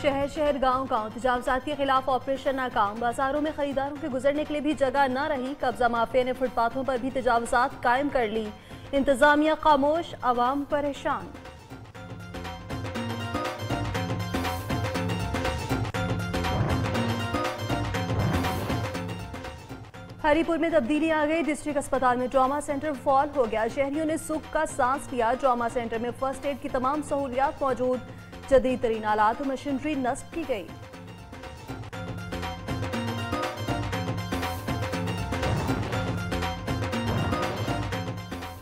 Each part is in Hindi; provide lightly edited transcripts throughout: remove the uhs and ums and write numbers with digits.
शहर शहर गांव गांव तजावजात के खिलाफ ऑपरेशन नाकाम। बाजारों में खरीदारों के गुजरने के लिए भी जगह न रही। कब्जा माफिया ने फुटपाथों पर भी तजावजात कायम कर ली। इंतजामिया खामोश, आवाम परेशान। हरीपुर में तब्दीली आ गई। डिस्ट्रिक्ट अस्पताल में ट्रॉमा सेंटर फॉल हो गया। शहरियों ने सुख का सांस लिया। ट्रॉमा सेंटर में फर्स्ट एड की तमाम सहूलियात मौजूद। जदीद तरीन आलात और मशीनरी नस्ब की गई।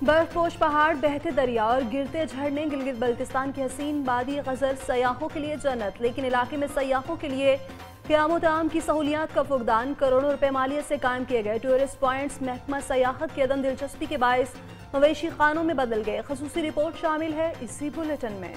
बर्फपोश पहाड़, बहते दरिया और गिरते झरने। गिलगित बल्तिस्तान की हसीन वादी गजर सयाहों के लिए जन्नत, लेकिन इलाके में सयाहों के लिए क़याम ताम की सहूलियात का फुकदान। करोड़ों रुपए मालियत से कायम किए गए टूरिस्ट पॉइंट्स महकमा सयाहत की अदम दिलचस्पी के बायस मवेशी खानों में बदल गए। खसूसी रिपोर्ट शामिल है इसी बुलेटिन में।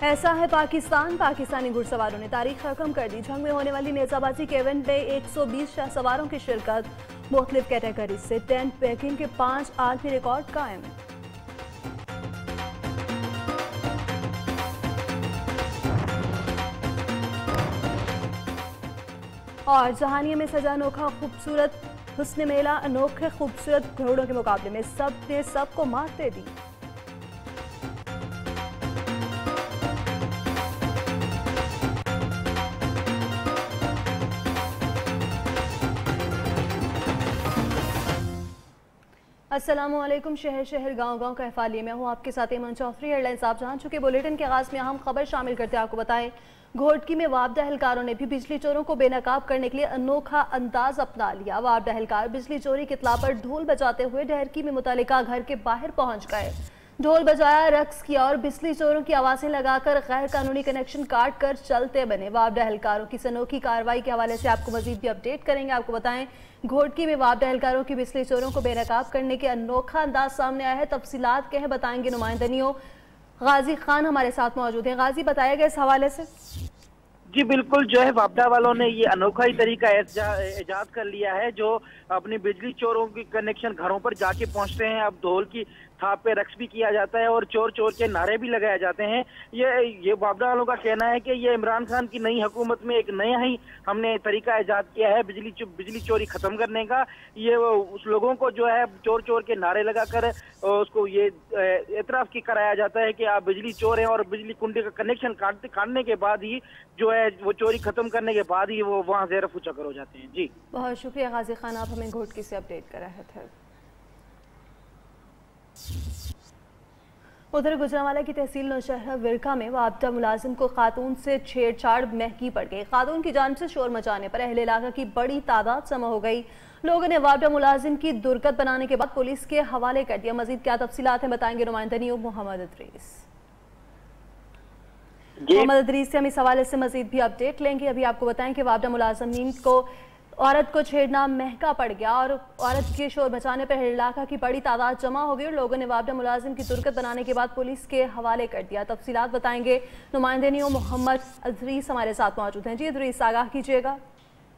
ऐसा है पाकिस्तान। पाकिस्तानी घुड़सवारों ने तारीख रकम कर दी। जंग में होने वाली नेजाबाजी के इवेंट में 120 शाह सवारों की शिरकत। मुख्तलिफ कैटेगरी से टेंट पैकिंग के 5 आलमी रिकॉर्ड कायम। और जहानिया में सजा अनोखा खूबसूरत हुस्न मेला। अनोखे खूबसूरत घोड़ों के मुकाबले में सब ने सबको मात दे दी। अस्सलामुअलैकुम। शहर शहर गांव गांव का अहवालिए में हूँ आपके साथ ईमान चौधरी। हेडलाइंस आप जान चुके। बुलेटिन के आगाज में अहम खबर शामिल करते आपको बताएं, घोटकी में वापडा एहलकारों ने भी बिजली चोरों को बेनकाब करने के लिए अनोखा अंदाज अपना लिया। वापडा एहलकार बिजली चोरी की इत्तला पर ढोल बजाते हुए ढहरकी में मुतल्लिका घर के बाहर पहुंच गए। ढोल बजाया, रक्स किया और बिजली चोरों की आवाजें लगाकर गैर कानूनी कनेक्शन काट कर चलते बने। वापडा एहलकारों की अनोखी कार्रवाई के हवाले से आपको मजीद भी अपडेट करेंगे। आपको बताएं, घोटकी में वापडा एहलकारों की बिजली चोरों को बेनकाब करने के अनोखा अंदाज सामने आया है। तफसीलात क्या है बताएंगे नुमाइंदनियों। गाजी खान हमारे साथ मौजूद हैं। गाजी, बताएगा इस हवाले से। जी बिल्कुल, जो है वापडा वालों ने ये अनोखा ही तरीका इजाद कर लिया है, जो अपनी बिजली चोरों की कनेक्शन घरों पर जाके पहुंचते हैं। अब ढोल की थाप पे रक्स भी किया जाता है और चोर चोर के नारे भी लगाए जाते हैं। ये वापडा वालों का कहना है कि ये इमरान खान की नई हुकूमत में एक नया ही हमने तरीका इजाद किया है बिजली चोरी खत्म करने का। ये उस लोगों को जो है चोर चोर के नारे लगाकर उसको ये एतराफ की कराया जाता है कि आप बिजली चोर हैं और बिजली कुंडी का कनेक्शन काटने के बाद ही जो है वो चोरी खत्म करने के बाद ही वो वहाँ ज़ेर फुचकर हो जाते हैं। जी बहुत शुक्रिया गाजी खान, आप हमें घोटकी से अपडेट कर रहे थे। उधर गुजरांवाला की तहसील नौशहरा विरका में वापडा मुलाजिम को खातून से छेड़छाड़ महंगी पड़ गई। खातून की जानिब से शोर मचाने पर अहले इलाका की बड़ी तादाद जमा हो गई। लोगों ने वापडा मुलाजिम की दुर्गत बनाने के बाद पुलिस के हवाले कर दिया। मजीद क्या तफसीलात हैं बताएंगे नुमाइंदनियों मोहम्मद अदरीस। मोहम्मद अदरीस से हम इस हवाले से मजीद भी अपडेट लेंगे। अभी आपको बताएं कि वापडा मुलाजिमीन को औरत को छेड़ना महंगा पड़ गया और औरत के शोर बचाने पर इलाका की बड़ी तादाद जमा हो गई और लोगों ने वापडा मुलाजिम की दुर्गत बनाने के बाद पुलिस के हवाले कर दिया। तफसीलात बताएंगे नुमाइंदनियों मोहम्मद अदरीस हमारे साथ मौजूद हैं। जी अदरीस, आगाह कीजिएगा।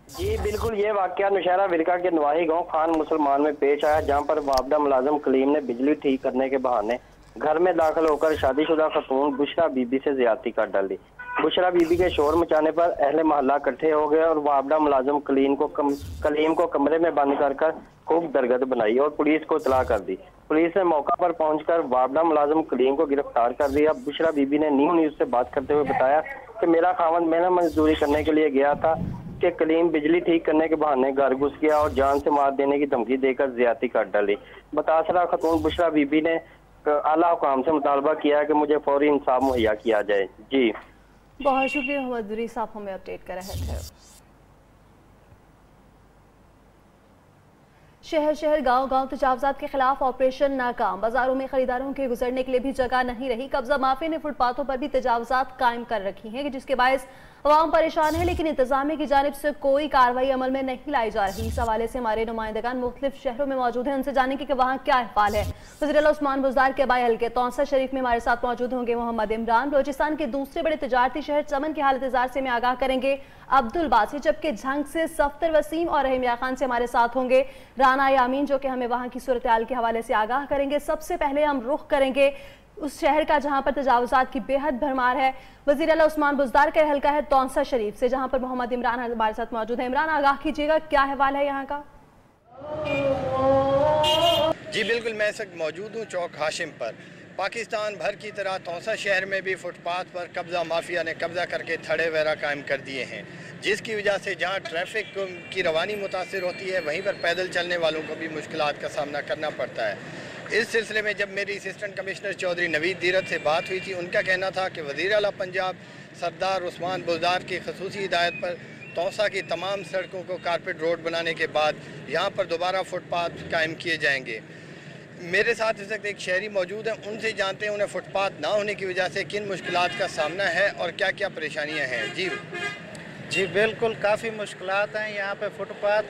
जी बिल्कुल, ये वाकया नौशहरा विरका के नवाही गांव खान मुसलमान में पेश आया, जहां पर वापडा मुलाजिम कलीम ने बिजली ठीक करने के बहाने घर में दाखिल होकर शादीशुदा खतून बुशरा बीबी से ज्यादती कर डाली। बुशरा बीबी के शोर मचाने पर अहले मोहल्ला इकट्ठे हो गए और वापडा मुलाजिम कलीम को कमरे में बंद कर खूब दरगद बनाई और पुलिस को इतला कर दी। पुलिस ने मौका पर पहुंचकर वापडा मुलाजिम कलीम को गिरफ्तार कर लिया। बुशरा बीबी ने न्यू न्यूज से बात करते हुए बताया कि मेरा खावंद मेहनत मजदूरी करने के लिए गया था कि कलीम बिजली ठीक करने के बहाने घर घुस गया और जान से मार देने की धमकी देकर ज्यादती कर डाली। मुतासरा खतून बुशरा बीबी ने आला हुकाम से मुतालबा किया कि मुझे फौरी इंसाफ मुहैया किया जाए। जी बहुत शुक्रिया मोहम्मद अदरीस, आप हमें अपडेट कर रहे थे। शहर शहर गांव गांव तजावजात के खिलाफ ऑपरेशन नाकाम। बाजारों में खरीदारों के गुजरने के लिए भी जगह नहीं रही। कब्जा माफिया ने फुटपाथों पर भी तजावजात कायम कर रखी हैं, जिसके बायस अवाम परेशान है लेकिन इंतजामिया की जानिब से कोई कार्रवाई अमल में नहीं लाई जा रही। इस हवाले से हमारे नुमाइंदगान मुख्तलिफ शहरों में मौजूद हैं, उनसे जानेंगे कि वहाँ क्या अहवाल है। वज़ीर-ए-आला उस्मान बुज़दार के आबाई हल्के तौसा शरीफ में हमारे साथ मौजूद होंगे मोहम्मद इमरान। बलोचिस्तान के दूसरे बड़े तिजारती शहर चमन की हालत जार से में आगाह करेंगे अब्दुल बासित, जबकि झंग से सफ्तर वसीम और रहीम या खान से हमारे साथ होंगे राना यामीन, जो कि हमें वहाँ की सूरत हाल के हवाले से आगाह करेंगे। सबसे पहले हम रुख करेंगे उस शहर का जहां पर तजावुजात की बेहद भरमार है। वज़ीर-ए-आला उस्मान बुज़दार का हल्का है तौसा शरीफ से, जहां पर मोहम्मद इमरान हमारे साथ मौजूद है। इमरान, आगाह कीजिएगा, क्या अहवाल है यहाँ का? जी बिल्कुल, मैं इस वक्त मौजूद हूँ चौक हाशिम पर। पाकिस्तान भर की तरह तौसा शहर में भी फुटपाथ पर कब्ज़ा माफिया ने कब्ज़ा करके थड़े वगैरह कायम कर दिए हैं, जिसकी वजह से जहाँ ट्रैफिक की रवानी मुतासिर होती है वहीं पर पैदल चलने वालों को भी मुश्किलात का सामना करना पड़ता है। इस सिलसिले में जब मेरी असिस्टेंट कमिश्नर चौधरी नवीद दीरत से बात हुई थी, उनका कहना था कि वज़ीर आला पंजाब सरदार उस्मान बुज़दार की ख़ुसूसी हिदायत पर तौसा की तमाम सड़कों को कारपेट रोड बनाने के बाद यहाँ पर दोबारा फुटपाथ कायम किए जाएंगे। मेरे साथ इस वक्त एक शहरी मौजूद हैं, उनसे जानते हैं उन्हें फुटपाथ ना होने की वजह से किन मुश्किलात का सामना है और क्या क्या परेशानियाँ हैं। जी बिल्कुल, काफ़ी मुश्किलात हैं यहाँ पे। फुटपाथ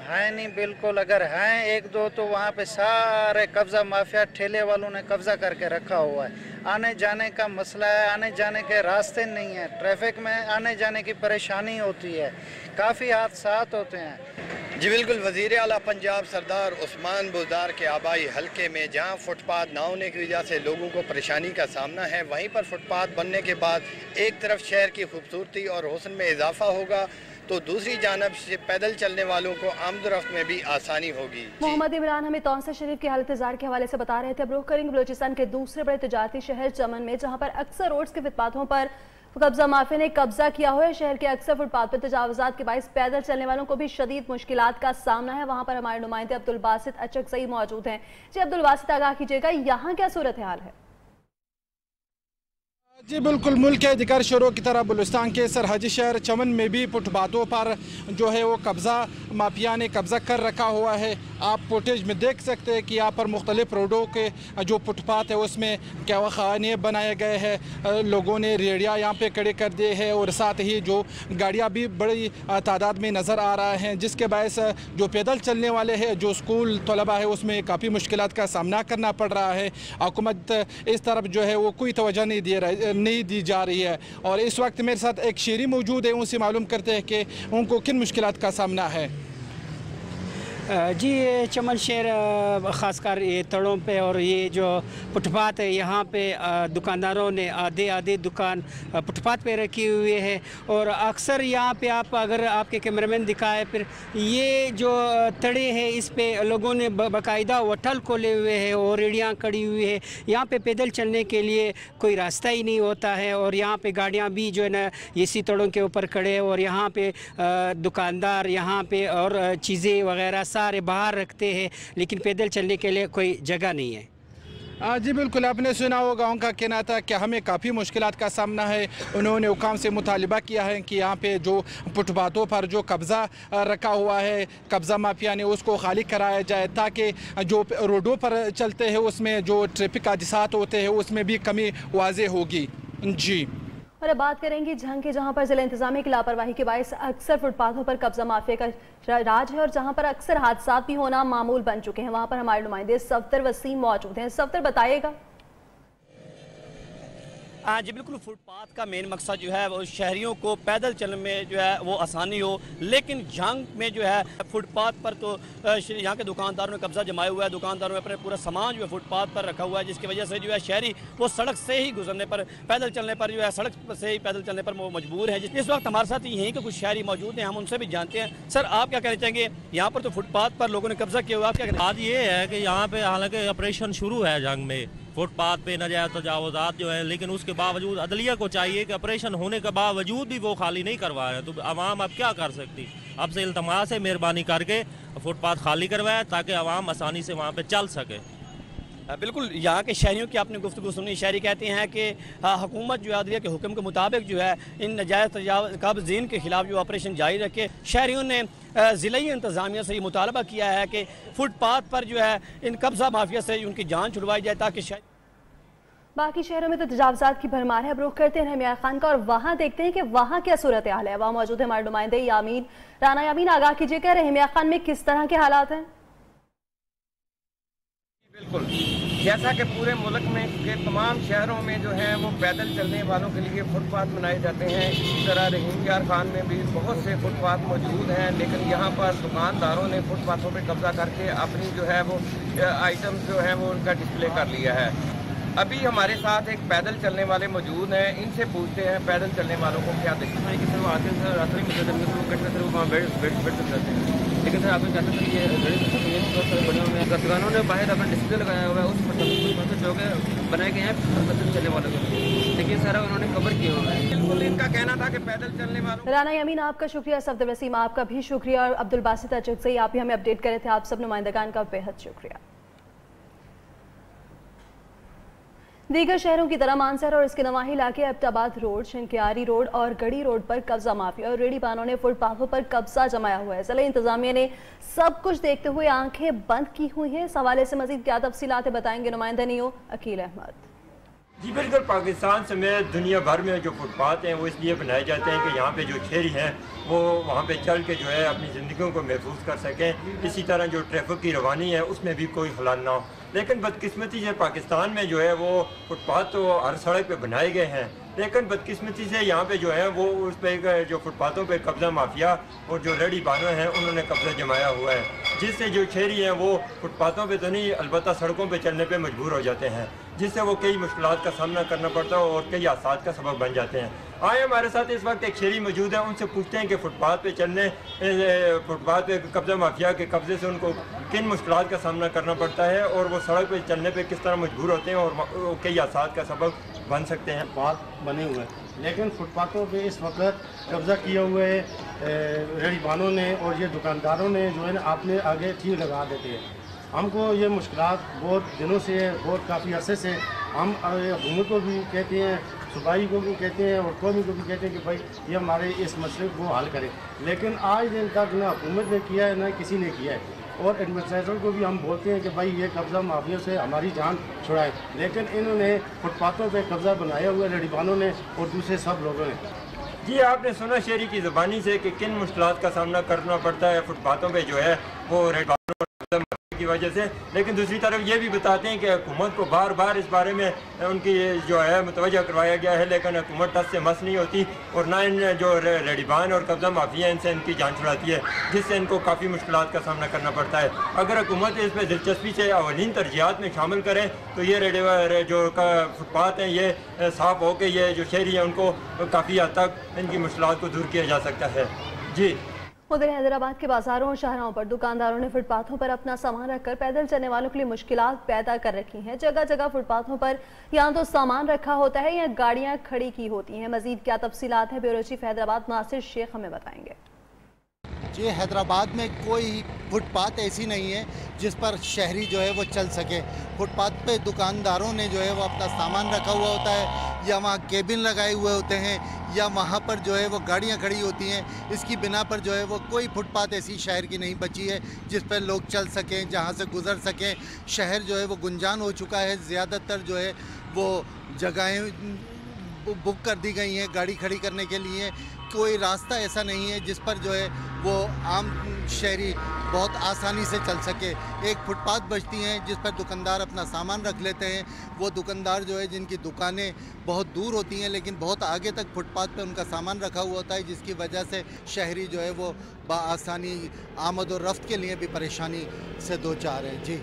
हैं नहीं बिल्कुल, अगर हैं एक दो तो वहाँ पे सारे कब्ज़ा माफिया ठेले वालों ने कब्ज़ा करके रखा हुआ है। आने जाने का मसला है, आने जाने के रास्ते नहीं है, ट्रैफिक में आने जाने की परेशानी होती है, काफ़ी हादसात होते हैं। जी बिल्कुल, वज़ीर आला पंजाब सरदार उस्मान बुज़दार के आबाई हल्के में जहां फुटपाथ ना होने की वजह से लोगों को परेशानी का सामना है, वहीं पर फुटपाथ बनने के बाद एक तरफ शहर की खूबसूरती और हुस्न में इजाफा होगा तो दूसरी जानब से पैदल चलने वालों को आमदोरफ्त में भी आसानी होगी। मोहम्मद इमरान हमें तौसा शरीफ की हालत जार के हवाले से बता रहे थे। अब रुख करेंगे बलोचिस्तान के दूसरे बड़े तिजारती शहर चमन में, जहाँ पर अक्सर रोड्स के फुटपाथों पर कब्जा माफिया ने कब्जा किया हुआ है। शहर के अक्सर फुटपाथ पर तजावुजात के बाइस पैदल चलने वालों को भी शदीद मुश्किलात का सामना है। वहाँ पर हमारे नुमाइंदे अब्दुल बासित अचकज़ई मौजूद हैं। जी अब्दुल बासित, आगाह कीजिएगा, यहाँ क्या सूरत हाल है? जी बिल्कुल, मुल्क के दिगर शहरों की तरह बलूचिस्तान के सरहदी शहर चमन में भी फुटपाथों पर जो है वो कब्ज़ा माफिया ने कब्ज़ा कर रखा हुआ है। आप फुटेज में देख सकते हैं कि यहाँ पर मुख्तलिफ रोडों के जो फुटपाथ है उसमें कहवाखाने बनाए गए हैं, लोगों ने रेड़ियाँ यहाँ पे खड़े कर दिए हैं और साथ ही जो गाड़ियाँ भी बड़ी तादाद में नज़र आ रहा है, जिसके बायस जो पैदल चलने वाले हैं, जो स्कूल तलबा है, उसमें काफ़ी मुश्किलात का सामना करना पड़ रहा है। हुकूमत इस तरफ जो है वो कोई तवज्जो नहीं दी जा रही है। और इस वक्त मेरे साथ एक शेरी मौजूद है, उनसे मालूम करते हैं कि उनको किन मुश्किलात का सामना है। जी चमन शहर ख़ासकर ये तड़ों पे और ये जो फुटपाथ है यहाँ पे दुकानदारों ने आधे दुकान फुटपाथ पे रखी हुई है और अक्सर यहाँ पे आप अगर आपके कैमरामैन दिखाए फिर ये जो तड़े हैं इस पे लोगों ने बाकायदा वठल खोले हुए हैं और रेड़ियाँ खड़ी हुई है। यहाँ पे पैदल चलने के लिए कोई रास्ता ही नहीं होता है और यहाँ पे गाड़ियाँ भी जो है ना इसी तड़ों के ऊपर खड़े हैं और यहाँ पे दुकानदार यहाँ पे और चीज़ें वगैरह सारे बाहर रखते हैं, लेकिन पैदल चलने के लिए कोई जगह नहीं है। जी बिल्कुल, आपने सुना होगा उनका कहना था कि हमें काफ़ी मुश्किलात का सामना है। उन्होंने हुकाम से मुतालिबा किया है कि यहाँ पे जो फुटपाथों पर जो कब्ज़ा रखा हुआ है, कब्ज़ा माफिया ने उसको खाली कराया जाए ताकि जो रोडों पर चलते हैं उसमें जो ट्रैफिक हादसात होते हैं उसमें भी कमी वाज़ेह होगी। जी, और अब बात करेंगे झंग के, जहां पर जिला इंतजामिया की लापरवाही के बायस अक्सर फुटपाथों पर कब्जा माफिया का राज है और जहां पर अक्सर हादसात भी होना मामूल बन चुके हैं। वहां पर हमारे नुमाइंदे सफ्तर वसीम मौजूद हैं। सफ्तर, बताइएगा। हाँ जी बिल्कुल, फुटपाथ का मेन मकसद जो है वो शहरियों को पैदल चलने में जो है वो आसानी हो, लेकिन झंग में जो है फुटपाथ पर तो यहाँ के दुकानदारों ने कब्जा जमाया हुआ है। दुकानदारों ने अपने पूरा सामान जो है फुटपाथ पर रखा हुआ है, जिसकी वजह से जो है शहरी वो सड़क से ही गुजरने पर, पैदल चलने पर जो है सड़क से ही पैदल चलने पर वो मजबूर है। इस वक्त हमारे साथ यहीं के कुछ शहरी मौजूद हैं, हम उनसे भी जानते हैं। सर, आप क्या कहना चाहेंगे? यहाँ पर तो फुटपाथ पर लोगों ने कब्जा किया हुआ, आप क्या कहना? बात ये है कि यहाँ पे हालांकि ऑपरेशन शुरू है जंग में, फुटपाथ पे नाजायज़ तजावुज़ात जो है, लेकिन उसके बावजूद अदलिया को चाहिए कि ऑपरेशन होने के बावजूद भी वो खाली नहीं करवा रहे। तो आवाम अब क्या कर सकती? अब से इल्तमास है मेहरबानी करके फुटपाथ खाली करवाए ताकि आवाम आसानी से वहाँ पे चल सके। बिल्कुल, यहाँ के शहरियों की आपने गुफ्तगू सुनी। शहरी कहते हैं कि हुकूमत जो है अदलिया के हुक्म के मुताबिक जो है इन नाजायज़ कब्ज़ीन के खिलाफ जो ऑपरेशन जारी रखे। शहरियों ने ज़िलाई इंतज़ामिया से ये मुतालबा किया है कि फुटपाथ पर जो है इन कब्ज़ा माफिया से उनकी जान छुड़वाई जाए ताकि बाकी शहरों में तो तजावजात की भरमार है। अब रुख करते हैं रहमिया खान का और वहां देखते हैं कि वहां क्या सूरत हाल है। वहां मौजूद है हमारे नुमाइंदे यामीन राना। यामीन, आगाह कीजिएगा रहमिया खान में किस तरह के हालात हैं? बिल्कुल, जैसा कि पूरे मुल्क में के तमाम शहरों में जो है वो पैदल चलने वालों के लिए फुटपाथ बनाए जाते हैं, इसी तरह रहीम यार खान में भी बहुत से फुटपाथ मौजूद हैं, लेकिन यहाँ पर दुकानदारों ने फुटपाथों पर कब्जा करके अपनी जो है वो आइटम्स जो है वो उनका डिस्प्ले कर लिया है। अभी हमारे साथ एक पैदल चलने वाले मौजूद हैं, इनसे पूछते हैं पैदल चलने वालों को क्या देखते हैं कि सर वो आते हैं सर रास्ते में सर वहाँ बैठ जाते हैं, लेकिन सर आपने कहते सर ये बने हुए हैं, दुकानों ने बाहर अपना डिस्प्ले लगाया हुआ है उस पर जो कि बनाए गए हैं पैदल चलने वालों के लिए, लेकिन सर उन्होंने कवर किया हुआ है। बिल्कुल इनका कहना था कि पैदल चलने वालों। राना यामीन आपका शुक्रिया, सफदर वसीम आपका भी शुक्रिया और अब्दुल बासित अचक से आप भी हमें अपडेट करे थे। आप सब नुमाइंदगान का बेहद शुक्रिया। दीगर शहरों की तरह मानसर और इसके नवाही इलाके अब्टाबाद रोड, शंकियारी रोड और गढ़ी रोड पर कब्जा माफिया और रेडी बानों ने फुटपाथों पर कब्जा जमाया हुआ है। जिला इंतजामिया ने सब कुछ देखते हुए आंखें बंद की हुई हैं। इस हवाले से मजीद क्या तफसीलात बताएंगे नुमाइंदा नियो अकील अहमद। जी बिल्कुल, पाकिस्तान समेत दुनिया भर में जो फुटपाथ हैं वो इसलिए बनाए जाते हैं कि यहाँ पे जो शहरी हैं वो वहाँ पे चल के जो है अपनी ज़िंदगियों को महफूज कर सकें। इसी तरह जो ट्रैफिक की रवानी है उसमें भी कोई खलाल ना हो। लेकिन बदकिस्मती से पाकिस्तान में जो है वो फुटपाथ तो हर सड़क पे बनाए गए हैं, लेकिन बदकिस्मती से यहाँ पे जो है वो उस पर जो फुटपाथों पे कब्ज़ा माफिया और जो रेडी बानो हैं उन्होंने कब्ज़ा जमाया हुआ है, जिससे जो शहरी हैं वो फुटपाथों पे तो नहीं अलबत्ता सड़कों पे चलने पे मजबूर हो जाते हैं, जिससे वो कई मुश्किलात का सामना करना पड़ता है और कई हादसात का सबब बन जाते हैं। आए हमारे साथ इस वक्त एक शहरी मौजूद है, उनसे पूछते हैं कि फुटपाथ पे चलने फुटपाथ पे कब्ज़ा माफिया के कब्ज़े से उनको किन मुश्किलात का सामना करना पड़ता है और वो सड़क पे चलने पे किस तरह मजबूर होते हैं और कई हादसात का सबब बन सकते हैं। फुटपाथ बने हुए हैं, लेकिन फुटपाथों पे इस वक्त कब्ज़ा किए हुए रेडी बानों ने और ये दुकानदारों ने जो है ना अपने आगे ठीक लगा देते हैं। हमको ये मुश्किलात बहुत दिनों से बहुत काफ़ी अरसे से हम हुकूमत को भी कहते हैं, सूबाई को भी कहते हैं और कौमी को भी कहते हैं कि भाई ये हमारे इस मसले को हल करें, लेकिन आज दिन तक ना हुकूमत ने किया है ना किसी ने किया है। और एडमिनिस्ट्रेटर को भी हम बोलते हैं कि भाई ये कब्ज़ा माफिया से हमारी जान छुड़ाएं, लेकिन इन्होंने फुटपाथों पे कब्ज़ा बनाया हुआ है रेडीबानों ने और दूसरे सब लोगों ने। जी आपने सुना शहरी की ज़बानी से कि किन मुश्किलात का सामना करना पड़ता है फुटपाथों पे जो है वो रेडबानों की वजह से, लेकिन दूसरी तरफ ये भी बताते हैं कि हुकूमत को बार बार इस बारे में उनकी जो है मुतवज्जा करवाया गया है, लेकिन हुकूमत टस से मस नहीं होती और ना इन जो रेडीबान और कब्ज़ा माफिया इनसे इनकी जान छुड़ाती है, जिससे इनको काफ़ी मुश्किलात का सामना करना पड़ता है। अगर हुकूमत इस पर दिलचस्पी से अवलीन तरजीहात में शामिल करें तो ये जो फुटपाथ हैं ये साफ़ हो के ये जो शहरी हैं उनको काफ़ी हद तक इनकी मुश्किलात को दूर किया जा सकता है। जी उधर हैदराबाद के बाजारों और शाहराहों पर दुकानदारों ने फुटपाथों पर अपना सामान रखकर पैदल चलने वालों के लिए मुश्किलात पैदा कर रखी हैं। जगह जगह फुटपाथों पर या तो सामान रखा होता है या गाड़ियां खड़ी की होती हैं। मजीद क्या तफसीलात है ब्यूरो चीफ हैदराबाद नासिर शेख हमें बताएंगे। जी हैदराबाद में कोई फुटपाथ ऐसी नहीं है जिस पर शहरी जो है वो चल सके। फुटपाथ पे दुकानदारों ने जो है वो अपना सामान रखा हुआ होता है या वहाँ केबिन लगाए हुए होते हैं या वहाँ पर जो है वो गाड़ियाँ खड़ी होती हैं। इसकी बिना पर जो है वो कोई फुटपाथ ऐसी शहर की नहीं बची है जिस पर लोग चल सकें, जहाँ से गुज़र सकें। शहर जो है वो गुंजान हो चुका है, ज़्यादातर जो है वो जगहें बुक कर दी गई हैं गाड़ी खड़ी करने के लिए। कोई रास्ता ऐसा नहीं है जिस पर जो है वो आम शहरी बहुत आसानी से चल सके। एक फुटपाथ बचती हैं जिस पर दुकानदार अपना सामान रख लेते हैं। वो दुकानदार जो है जिनकी दुकानें बहुत दूर होती हैं लेकिन बहुत आगे तक फुटपाथ पे उनका सामान रखा हुआ होता है, जिसकी वजह से शहरी जो है वो बआसानी आमद और रफ्त के लिए भी परेशानी से दो चार है। जी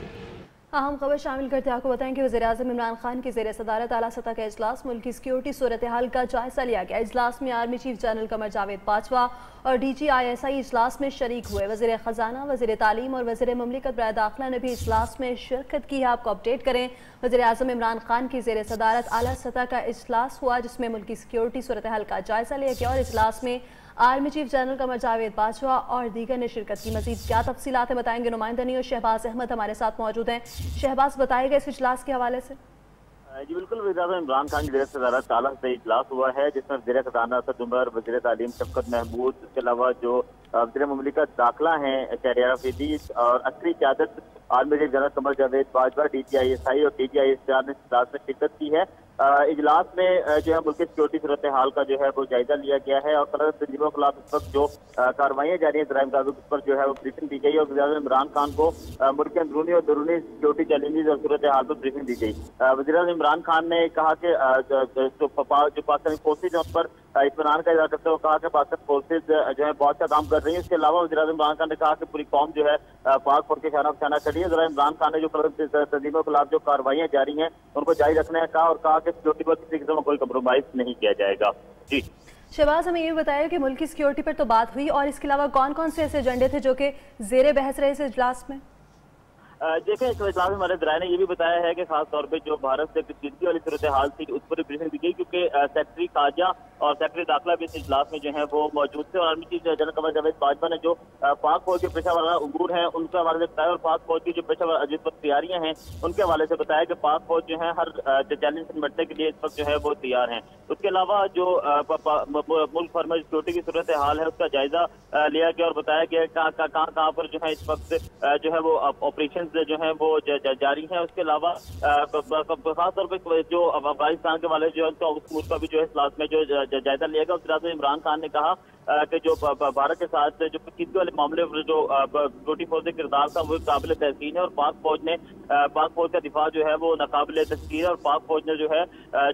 अहम खबर शामिल करते आपको बताएं कि वज़ीर-ए-आज़म इमरान खान की ज़ेर सदारत आला सतह का इजलास मुल्क की सिक्योरिटी सूरत हाल का जायजा लिया गया। इजलास में army chief general Qamar Javed Bajwa और DGISI इजलास में शरीक हुए। वज़ीर ख़जाना, वज़ीर तालीम और वज़ीर मुमलिकत बराए दाखिला ने भी इजलास में शिरकत की है। आपको अपडेट करें, वज़ीर-ए-आज़म इमरान खान की ज़ेर सदारत आला सतह का इजलास हुआ जिसमें मुल्क की सिक्योरिटी सूरत हाल का जायजा लिया गया और इजलास में army chief general Qamar Javed Bajwa और दीगर ने शिरकत की। मजीद क्या तफसीलात है बताएंगे नुमाइंदा और शहबाज अहमद हमारे साथ मौजूद हैं। शहबाज बताएगा इस इजलास के हवाले से। जी बिल्कुल, वज़ीर-ए-आज़म इमरान खान की डेढ़ से ज़्यादा साल से इजलास हुआ है, जिसमें वज़ीर ख़ज़ाना असद उमर, वज़ीर तालीम शफ़क़त महमूद, इसके अलावा जो वज़ीर मुमलिकत दाखिला हैं शहरियार अफरीदी और असरी क़यादत army chief general Qamar Javed Bajwa, DGISI और DGISR ने इजलास में शिरकत की है। इजलास में जो है मुल्क की सिक्योरिटी सूरत हाल का जो है वो जायजा लिया गया है और तरह तंजीमों के खिलाफ इस वक्त जो कार्रवाइयाँ जारी हैं जराइम काबू पर जो है वो ब्रीफिंग दी गई और वज़ीर-ए-आज़म इमरान खान को मुल्क के अंदरूनी और दरूनी सिक्योरिटी चैलेंजेस और सूरत हाल पर ब्रीफिंग दी गई। वज़ीर-ए-आज़म इमरान खान ने कहा कि जो पाकिस्तानी फोर्सेज हैं उस पर इत्मीनान का इज़हार करते हुए कहा कि पाकिस्तान फोर्सेज जो है बहुत अच्छा काम कर रही है। इसके अलावा वज़ीर-ए-आज़म इमरान खान ने कहा कि पूरी कौम जो है पाक फौज के शाना बशाना खड़ी है। जरा इमरान खान ने जो तंजीमों के खिलाफ जो कार्रवाइयाँ जारी हैं उनको जारी रखने का कहा और कहा कि सिक्योरिटी पर किसी किस्म का कोई कम्प्रोमाइज नहीं किया जाएगा। जी शहबाज, हमें ये बताया कि मुल्क की सिक्योरिटी पर तो बात हुई और इसके अलावा कौन कौन से ऐसे एजेंडे थे जो कि ज़ेरे बहस रहे इस इजलास में? देखें, इस इजलास में हमारे दराए ने ये भी बताया है कि खास तौर पे जो भारत से कशीदगी वाली सूरत हाल थी उस पर ब्रीफिंग दी गई, क्योंकि सेक्रेटरी खारजा और सेक्रेटरी दाखिला भी इस इजलास में जो है वो मौजूद थे और army chief general Qamar Javed Bajwa ने जो पाक फौज के पेशा वाराना उमूर हैं उनके हवाले से बताया और पाक फौज की जो पेशा जिस वक्त तैयारियां हैं उनके हवाले से बताया कि पाक फौज जो है हर चैलेंज से निपटने के लिए इस वक्त जो है वो तैयार हैं। उसके अलावा जो मुल्क भर में सिक्योरिटी की सूरत हाल है उसका जायजा लिया गया और बताया गया कहाँ पर जो है इस वक्त जो है वो ऑपरेशन जो है वो जारी है। उसके अलावा खास तौर पर जो अफगानिस्तान के वाले जो है उसका भी जो है इजलास में जो जायजा लिया गया। वज़ीर-ए-आज़म इमरान खान ने कहा कि जो भारत के साथ जो कशीदगी वाले मामले में जो सिक्योरिटी फोर्स का किरदार था वो काबिल तहसीन है और पाक फौज का दिफा जो है वो नाकाबिल तस्कीर है और पाक फौज ने जो है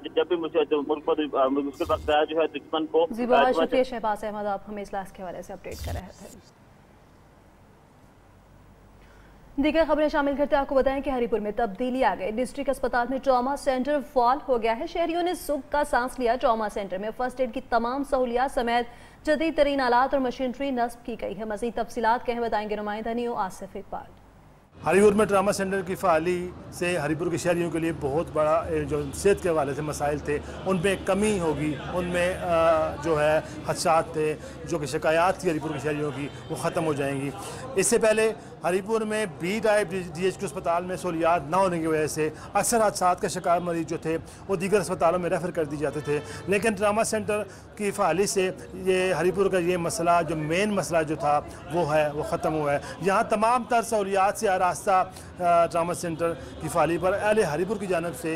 जब भी मुझे मुल्क पर मुश्किल वक्त आया जो है दुश्मन को। बहुत शुक्रिया शहबाज अहमद, आप हमें इजलास के हवाले से अपडेट कर रहे थे। दीगर खबरें शामिल करते आपको बताएं कि हरिपुर में तब्दीली आ गई। डिस्ट्रिक्ट अस्पताल में ट्रॉमा सेंटर फॉल हो गया है। शहरियों ने सुख का सांस लिया। ट्रॉमा सेंटर में फर्स्ट एड की तमाम सहूलियात समेत जदीद तरीन आलात और मशीनरी नस्ब की गई है। मज़ीद तफसीलात कहें बताएंगे नुमाइंदा न्यू आसिफ इकबाल। हरिपुर में ट्रामा सेंटर की फ़ाली से हरिपुर के शहरियों के लिए बहुत बड़ा जो सेहत के हवाले से मसाइल थे उनमें कमी होगी, उनमें जो है खदशात थे, जो कि शिकायत थी हरिपुर के शहरियों की वो ख़त्म हो जाएंगी। इससे पहले हरिपुर में बी टाइप DHQ अस्पताल में सहूलियात न होने की वजह से अक्सर हादसात का शिकार मरीज जो थे वो दीगर अस्पतालों में रेफ़र कर दिए जाते थे, लेकिन ट्रामा सेंटर की फ़ाली से ये हरिपुर का ये मसला जो मेन मसला जो था वो ख़त्म हुआ है। यहाँ तमाम तर सहूलियात से आरास्ता ट्रामा सेंटर की फ़ाली पर अहले हरिपुर की जानब से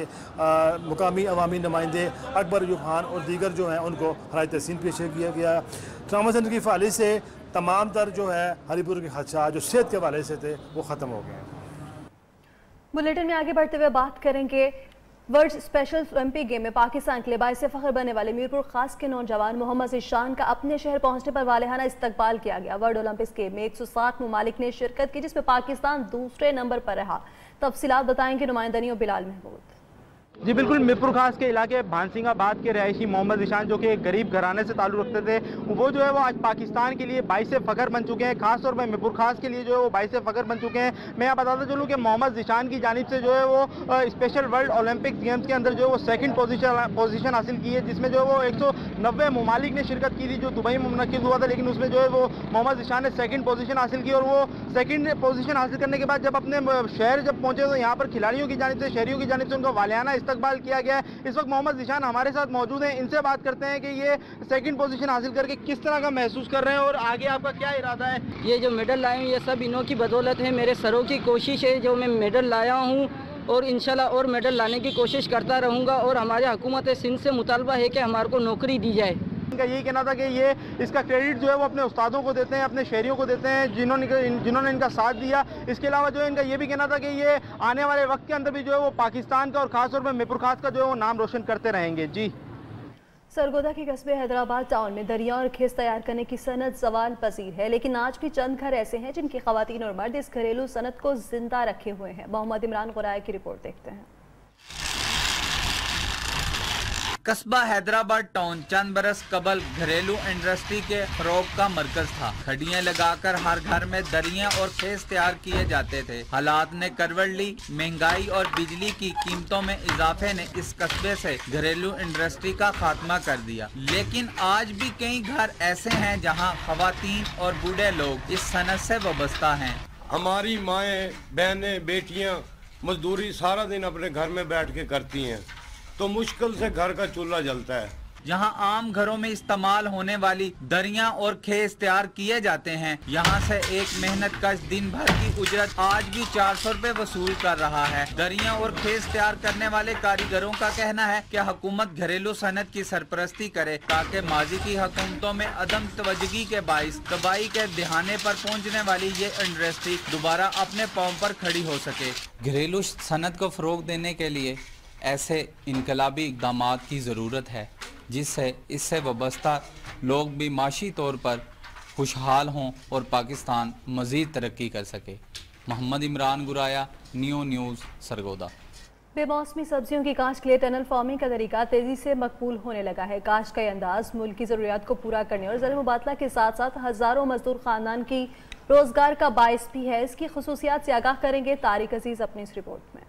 मुकामी अवामी नुमाइंदे अकबर अयूब खान और दीगर जो हैं उनको हराए तहसीन पेश किया गया। ट्रामा सेंटर की फ़ाली से तमाम तर जो है हरिपुर के खदशात जो सेहत के हवाले से थे वो ख़त्म हो गए। बुलेटिन में आगे बढ़ते हुए बात करेंगे वर्ल्ड स्पेशल ओलंपिक गेम में पाकिस्तान के लिए बाइस फख्र बनने वाले मीरपुर खास के नौजवान मोहम्मद ज़ीशान का अपने शहर पहुंचने पर वालेहाना इस्तकबाल किया गया। वर्ल्ड ओलंपिक्स गेम में 160 ममालिक ने शिरकत की, जिसमें पाकिस्तान दूसरे नंबर पर रहा। तफसीलात बताएंगे नुमाइंदा न्यू बिलाल महमूद। जी बिल्कुल, मीरपुर खास के इलाके भानसिंगाबाद के रहायशी मोहम्मद ज़ीशान जो कि एक गरीब घराने से ताल्लुक़ रखते थे, वो जो है वो आज पाकिस्तान के लिए बाइस फ़ख्र बन चुके हैं। खास तौर पर मीरपुर खास के लिए जो है वो बाइस फ़ख्र बन चुके हैं। मैं यहाँ बताता चलूँ कि मोहम्मद ज़ीशान की जानिब से जो है वो स्पेशल वर्ल्ड ओलंपिक्स गेम्स के अंदर जो है वो सेकंड पोजीशन हासिल की है, जिसमें जो है वो 190 ममालिक ने शिरकत की थी जो दुबई में मुनक़िद हुआ था, लेकिन उसमें जो है वो मोहम्मद ज़ीशान ने सेकंड पोजीशन हासिल की। और वो सेकंड पोजीशन हासिल करने के बाद जब अपने शहर जब पहुँचे तो यहाँ पर खिलाड़ियों की जानिब से, शहरियों की जानिब से उनका वालियाना इस्तकबाल किया गया। इस वक्त मोहम्मद ज़ीशान हमारे साथ मौजूद हैं, इनसे बात करते हैं कि ये सेकंड पोजीशन हासिल करके किस तरह का महसूस कर रहे हैं और आगे आपका क्या इरादा है। ये जो मेडल लाए हैं ये सब इन्हों की बदौलत है, मेरे सरों की कोशिश है जो मैं मेडल लाया हूँ और इंशाल्लाह और मेडल लाने की कोशिश करता रहूँगा। और हमारे हुकूमत सिंध से मुतालबा है कि हमारे को नौकरी दी जाए। इनका यही कहना था कि ये इसका क्रेडिट जो है वो अपने उस्तादों को देते हैं, अपने शहरियों को देते हैं जिन्होंने इनका साथ दिया। इसके अलावा जो है इनका ये भी कहना था कि ये आने वाले वक्त के अंदर भी जो है वो पाकिस्तान का और ख़ासतौर पर मीरपुर खास का जो है वो नाम रोशन करते रहेंगे। जी सरगोदा के कस्बे हैदराबाद टाउन में दरिया और खेस तैयार करने की सनत ज़वाल पजीर है, लेकिन आज भी चंद घर ऐसे हैं जिनकी ख़वातीन और मर्द इस घरेलू सनत को जिंदा रखे हुए हैं। मोहम्मद इमरान गुराया की रिपोर्ट देखते हैं। कस्बा हैदराबाद टाउन चंद बरस कबल घरेलू इंडस्ट्री के फरोग का मरकज था। खड़ियाँ लगाकर हर घर में दरियाँ और खेस तैयार किए जाते थे। हालात ने करवट ली। महंगाई और बिजली की कीमतों में इजाफे ने इस कस्बे से घरेलू इंडस्ट्री का खात्मा कर दिया, लेकिन आज भी कई घर ऐसे हैं जहाँ खवातीन और बूढ़े लोग इस सनत से वाबस्ता हैं। हमारी माएँ, बहनें, बेटियाँ मजदूरी सारा दिन अपने घर में बैठ के करती हैं। तो मुश्किल से घर का चूल्हा जलता है। जहां आम घरों में इस्तेमाल होने वाली दरियां और खेस तैयार किए जाते हैं, यहां से एक मेहनतकश दिन भर की उजरत आज भी 400 रुपए वसूल कर रहा है। दरियां और खेस तैयार करने वाले कारीगरों का कहना है कि हुकूमत घरेलू सनत की सरपरस्ती करे ताकि माजी की हुकूमतों में अदम तवज्जुही के बाइस तबाही के दिहाने पर पहुँचने वाली ये इंडस्ट्री दोबारा अपने पाँव पर खड़ी हो सके। घरेलू सनत को फरोग देने के लिए ऐसे इनकलाबी इक़दामात की ज़रूरत है जिससे इससे वाबस्ता लोग भी माशी तौर पर खुशहाल हों और पाकिस्तान मज़ीद तरक्की कर सके। Mohammad Imran Guraya, neo news, Sargodha. बेमौसमी सब्जियों की काश्त के लिए टनल फार्मिंग का तरीका तेजी से मकबूल होने लगा है। काश्त का अंदाज मुल्क की ज़रूरियात को पूरा करने और ज़र मुबादला के साथ साथ हज़ारों मजदूर खानदान की रोज़गार का बाइस भी है। इसकी खुसूसियात से आगाह करेंगे तारिक अजीज़ अपनी इस रिपोर्ट में।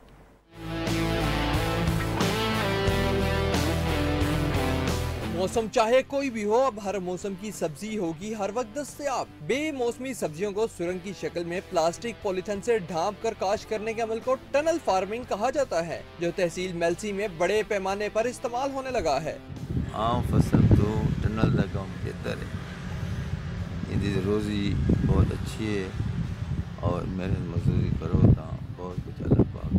मौसम चाहे कोई भी हो, अब हर मौसम की सब्जी होगी हर वक्त दस्तयाब। बेमौसमी सब्जियों को सुरंग की शक्ल में प्लास्टिक पॉलीथिन से ढांप कर काश्त करने के अमल को टनल फार्मिंग कहा जाता है, जो तहसील मेलसी में बड़े पैमाने पर इस्तेमाल होने लगा है। आम फसल तो टनल का काम बेहतर है, इनकी रोजी बहुत अच्छी है और मेहनत मजदूरी करो तो बहुत कुछ अलग बात।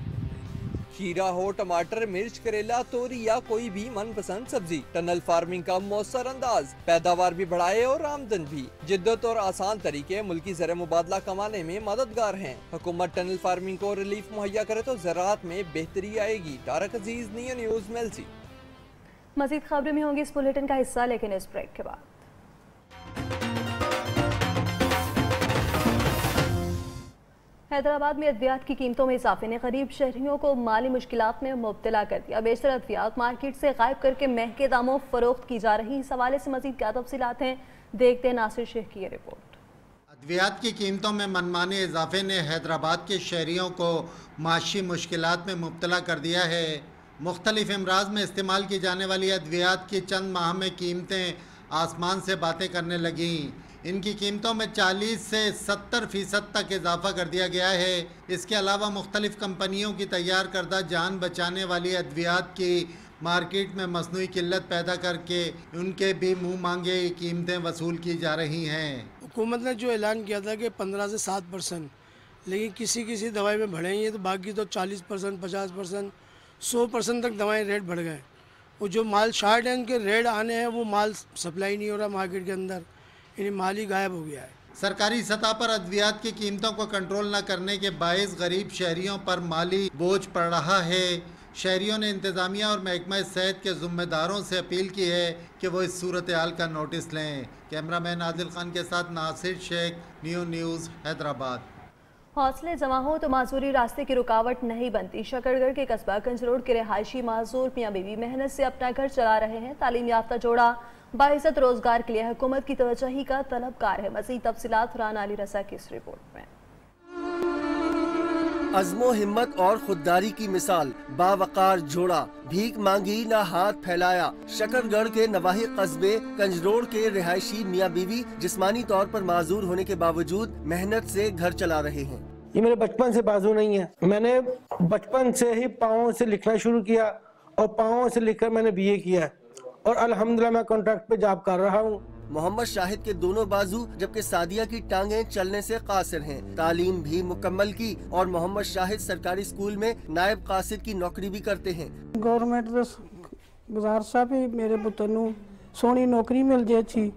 खीरा हो, टमाटर, मिर्च, करेला, तोरी या कोई भी मनपसंद सब्जी, टनल फार्मिंग का मौसर अंदाज पैदावार भी बढ़ाए और आमदन भी। जिद्दत और आसान तरीके मुल्की ज़र मुबादला कमाने में मददगार हैं। हुकूमत टनल फार्मिंग को रिलीफ मुहैया करे तो ज़राअत में बेहतरी आएगी। तारिक अजीज़, नियो न्यूज़, मेलसी। मज़ीद खबरें में होंगी इस बुलेटिन का हिस्सा, लेकिन इस ब्रेक के बाद। हैदराबाद में अद्वियात की कीमतों में इजाफे ने गरीब शहरियों को माली मुश्किलात में मुब्तला कर दिया। बेशतर अद्वियात मार्केट से गायब करके महंगे दामों फरोख्त की जा रही। इस हवाले से मजीद क्या तफसीलात हैं, देखते हैं नासिर शेख की ये रिपोर्ट। अद्वियात की कीमतों में मनमाने इजाफे ने हैदराबाद के शहरियों को माशी मुश्किलात में मुब्तला कर दिया है। मुख्तलिफ अमराज में इस्तेमाल की जाने वाली अद्वियात की चंद माह में कीमतें आसमान से बातें करने लगीं। इनकी कीमतों में 40 से 70% तक इजाफा कर दिया गया है। इसके अलावा मुख्तलिफ कंपनियों की तैयार करदा जान बचाने वाली अद्वियात की मार्केट में मसनूई किल्लत पैदा करके उनके भी मुँह मांगे कीमतें वसूल की जा रही हैं। हुकूमत ने जो ऐलान किया था कि 15 से 7%, लेकिन किसी किसी दवाई में बढ़े हैं, तो बाकी तो 40%, 50%, 100% तक दवाएँ रेट बढ़ गए। और जो माल शार्ट है उनके रेट आने हैं, वो माल सप्लाई नहीं हो रहा मार्केट के अंदर, यानी माल ही गायब हो गया है। सरकारी सतह पर अद्वियात की कीमतों को कंट्रोल न करने के बायस गरीब शहरियों पर माली बोझ पड़ रहा है। शहरियों ने इंतज़ामिया और महकमा सेहत के ज़िम्मेदारों से अपील की है कि वो इस सूरत हाल का नोटिस लें। कैमरामैन आदिल खान के साथ नासिर शेख, नियो न्यूज़, हैदराबाद। हौसले जमा हो तो माजूरी रास्ते की रुकावट नहीं बनती। शकरगढ़ के कस्बा कंजरोड के रिहायशी माजूर मियाँ बीवी मेहनत से अपना घर चला रहे हैं। तालीम याफ्ता जोड़ा बाइज़्ज़त रोजगार के लिए हुकूमत की तवज्जोही का तलबगार है। मज़ीद तफसीलात राना अली रज़ा की इस रिपोर्ट में। अज़्मो हिम्मत और खुददारी की मिसाल, बावकार जोड़ा, भीख मांगी ना हाथ फैलाया। शकरगढ़ के नवाही कस्बे कंजरोड के रिहायशी मियाँ बीवी जिस्मानी तौर पर माजूर होने के बावजूद मेहनत से घर चला रहे हैं। ये मेरे बचपन से बाजू नहीं है। मैंने बचपन से ही पाँव से लिखना शुरू किया और पाँव से लिखकर मैंने BA किया है और अल्हम्दुलिल्लाह मैं कॉन्ट्रैक्ट पे जॉब कर रहा हूँ। मोहम्मद शाहिद के दोनों बाजू जबकि सादिया की टांगें चलने से कासिर हैं। तालीम भी मुकम्मल की और मोहम्मद शाहिद सरकारी स्कूल में नायब कासिर की नौकरी भी करते हैं। गवर्नमेंट गुजारिश है भी मेरे पुत्र नूं सोहनी नौकरी मिल जाए अच्छी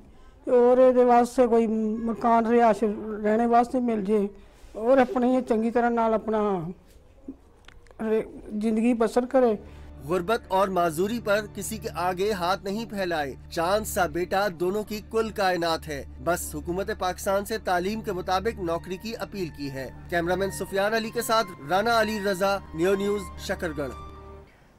और ये वास्ते कोई मकान रिहायश रहने वास्ते मिल जाए और अपनी चंगी तरह नाल अपना जिंदगी बसर करे। गुर्बत और माजूरी पर किसी के आगे हाथ नहीं फैलाए। चांद सा बेटा दोनों की कुल कायनात है। बस हुकूमत पाकिस्तान से तालीम के मुताबिक नौकरी की अपील की है। कैमरामैन सुफियान अली के साथ Rana Ali Raza, neo news, Shakargarh.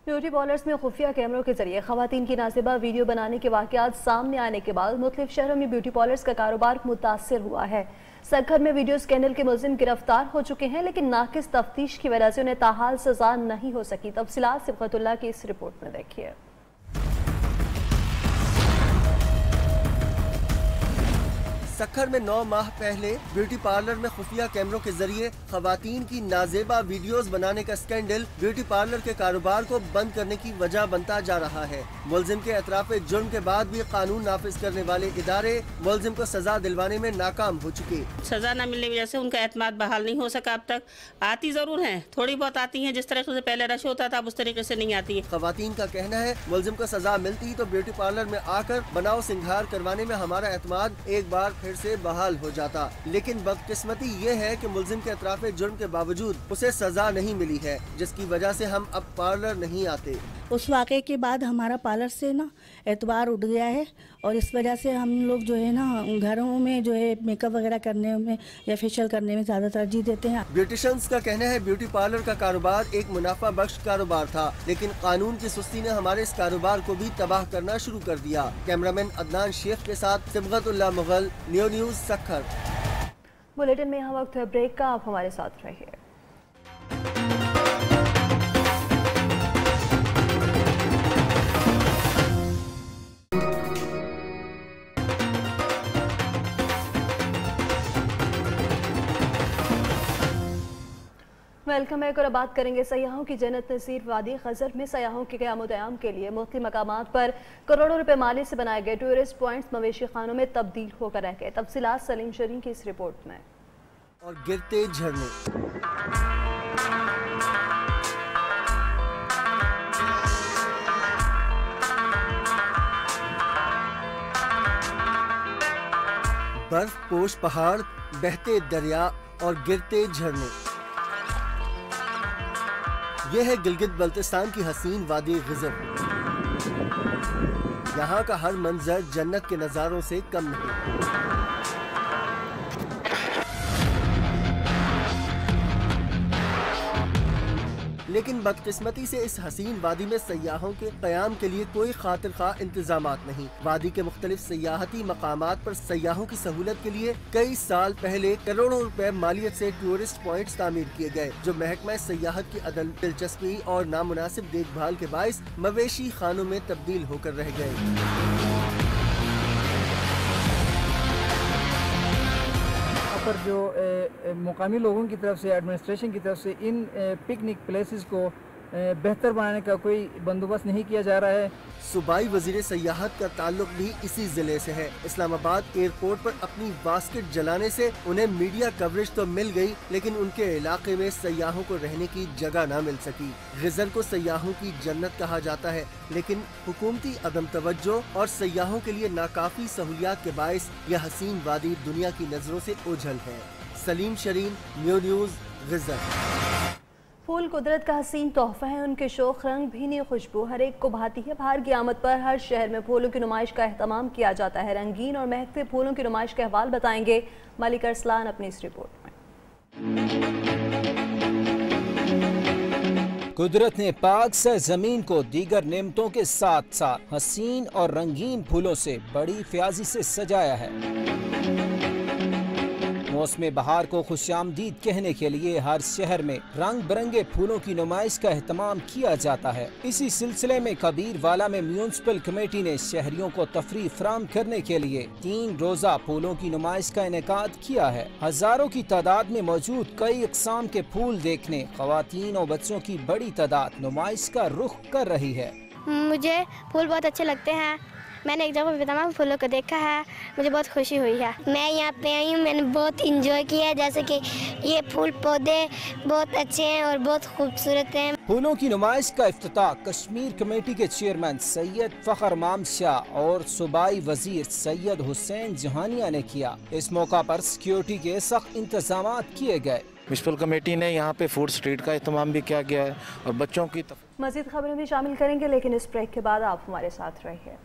Beauty parlours में खुफिया कैमरों के जरिए खवातीन की नाज़िबा वीडियो बनाने के वाक़यात सामने आने के बाद मुख्तलिफ शहरों में ब्यूटी पार्लर्स का कारोबार मुतासिर हुआ है। सकखर में वीडियो स्कैंडल के मुलजिम गिरफ्तार हो चुके हैं, लेकिन नाकिस तफ्तीश की वजह से उन्हें ताहाल सजा नहीं हो सकी। तफसीलात सिफ़तुल्लाह की इस रिपोर्ट में देखिए। सक्खर में 9 माह पहले ब्यूटी पार्लर में खुफिया कैमरों के जरिए खवातीन की नाजेबा वीडियोस बनाने का स्कैंडल ब्यूटी पार्लर के कारोबार को बंद करने की वजह बनता जा रहा है। मुलजिम के एतराफ जुर्म के बाद भी कानून नाफिज करने वाले इदारे मुलजिम को सजा दिलवाने में नाकाम हो चुके। सजा न मिलने की वजह से उनका एतमाद बहाल नहीं हो सका। अब तक आती जरूर है, थोड़ी बहुत आती है, जिस तरीके से पहले रश होता था उस तरीके से नहीं आती है। खवातीन का कहना है मुलजिम को सजा मिलती तो ब्यूटी पार्लर में आकर बनाव सिंगार करवाने में हमारा एतमाद एक बार फिर से बहाल हो जाता, लेकिन बदकिस्मती ये है कि मुलजिम के एतराफ जुर्म के बावजूद उसे सजा नहीं मिली है, जिसकी वजह से हम अब पार्लर नहीं आते। उस वाक़े के बाद हमारा पार्लर से ना एतबार उठ गया है और इस वजह से हम लोग जो है ना घरों में जो है मेकअप वगैरह करने में या फेशियल करने में ज़्यादा तरजीह देते हैं। ब्यूटिशियंस का कहना है ब्यूटी पार्लर का कारोबार एक मुनाफा बख्श कारोबार था, लेकिन कानून की सुस्ती ने हमारे इस कारोबार को भी तबाह करना शुरू कर दिया। कैमरामैन अदनान शेख के साथ Sibgatullah Mughal, new news Sukkur. Bulletin में यहाँ वक्त है ब्रेक का, आप हमारे साथ रहिए। वेलकम बैक और अब बात करेंगे सयाहों की जन्नत नसीर वादी खजर में सयाहों के क़याम के लिए मुख्तलिफ मकामात पर करोड़ों रुपए माली से बनाए गए टूरिस्ट पॉइंट्स मवेशी खानों में तब्दील होकर रह गए। तफसीलात सलीम शरीन की इस रिपोर्ट में। और गिरते झरने, बर्फ पोश पहाड़, बहते दरिया और गिरते झरने, यह है गिलगित बल्तिस्तान की हसीन वादी गिज़र। यहाँ का हर मंजर जन्नत के नज़ारों से कम नहीं। लेकिन बदकिस्मती से इस हसीन वादी में सयाहों के क़याम के लिए कोई खातिर खा इंतजामात नहीं। वादी के मुख्तलिफ सयाहती मकामात पर सयाहों की सहूलत के लिए कई साल पहले करोड़ों रुपए मालियत से टूरिस्ट पॉइंट्स तामीर किए गए, जो महकमा सयाहत की अदम दिलचस्पी और नामुनासिब देखभाल के बाइस मवेशी खानों में तब्दील होकर रह गए। पर जो मुकामी लोगों की तरफ से, एडमिनिस्ट्रेशन की तरफ से इन पिकनिक प्लेसेस को बेहतर बनाने का कोई बंदोबस्त नहीं किया जा रहा है। सूबाई वजीर सयाहत का ताल्लुक भी इसी जिले से है। इस्लामाबाद एयरपोर्ट पर अपनी बास्केट जलाने से उन्हें मीडिया कवरेज तो मिल गई, लेकिन उनके इलाके में सयाहों को रहने की जगह न मिल सकी। गिज़र को सयाहों की जन्नत कहा जाता है, लेकिन हुकूमती अदम तवज्जो और सयाहों के लिए नाकाफी सहूलियात के बाइस यह हसीन वादी दुनिया की नजरों से ओझल है। सलीम शरीन, न्यू न्यूज़, गिज़र। फूल कुदरत का हसीन तोहफा है, उनके शोख रंग भीनी खुशबू हर एक को भाती है। बाहर की आमद पर हर शहर में फूलों की नुमाइश का एहतमाम किया जाता है। रंगीन और महकते फूलों की नुमाइश के अहवाल बताएंगे मलिक अरसलान अपनी इस रिपोर्ट में। कुदरत ने पाक से जमीन को दीगर नेमतों के साथ साथ हसीन और रंगीन फूलों से बड़ी फ्याजी से सजाया है। मौसम बहार को खुशामदीद कहने के लिए हर शहर में रंग बिरंगे फूलों की नुमाइश का एहतमाम किया जाता है। इसी सिलसिले में कबीरवाला में म्यूनिसिपल कमेटी ने शहरियों को तफरीह फराहम करने के लिए 3 रोजा फूलों की नुमाइश का इनेकाद किया है। हजारों की तादाद में मौजूद कई अक़साम के फूल देखने खवातीन और बच्चों की बड़ी तादाद नुमाइश का रुख कर रही है। मुझे फूल बहुत अच्छे लगते हैं। मैंने एक जगह तमाम फूलों को देखा है, मुझे बहुत खुशी हुई है। मैं यहाँ पे आई हूँ, मैंने बहुत इंजॉय किया है, जैसे कि ये फूल पौधे बहुत अच्छे हैं और बहुत खूबसूरत हैं। फूलों की नुमाइश का इफ्तिताह कश्मीर कमेटी के चेयरमैन सैयद फ़खर माम शाह और सूबाई वजीर सैयद हुसैन जहानिया ने किया। इस मौका पर सिक्योरिटी के सख्त इंतजाम किए गए। म्यूनिसिपल कमेटी ने यहाँ पे फूड स्ट्रीट का इत्माम भी किया गया है और बच्चों की मज़ीद खबरें भी शामिल करेंगे, लेकिन इस ब्रेक के बाद आप हमारे साथ रहिए।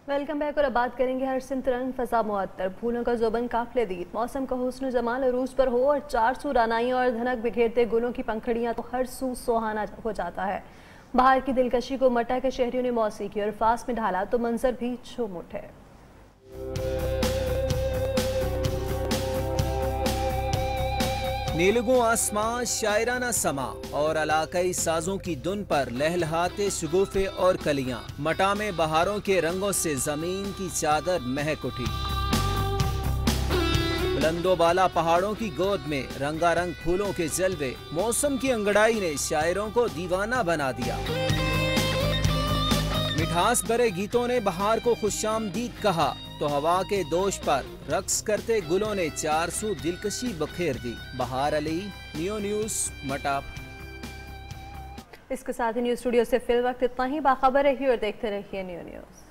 वेलकम बैक और अब बात करेंगे हर सिमत रंग फसा मुअत्तर, फूलों का ज़ोबन काफिले दीद, मौसम का हुस्न जमाल अरूज पर हो और 4 सू रानाई और धनक बिखेरते गुलों की पंखड़ियां तो हर सू सुहाना हो जाता है। बाहर की दिलकशी को मट्टा के शहरियों ने मौसीकी और फास में ढाला तो मंजर भी छूमुट है। नीलगो आसमां, शायराना समा और इलाकाई साजों की धुन पर लहलहाते शगुफे और कलियां। मटा में बहारों के रंगों से जमीन की चादर महक उठी। बुलंदो बाला पहाड़ों की गोद में रंगारंग फूलों के जलवे, मौसम की अंगड़ाई ने शायरों को दीवाना बना दिया। मिठास भरे गीतों ने बहार को खुशामदीद कहा तो हवा के दोष पर रक्स करते गुलों ने चार सू दिलकशी बखेर दी। बहार अली, नियो न्यूज़, मटा। इसके साथ ही न्यूज़ स्टूडियो से फिल वक्त इतना ही। बाखबर रहिए और देखते रहिए नियो न्यूज़।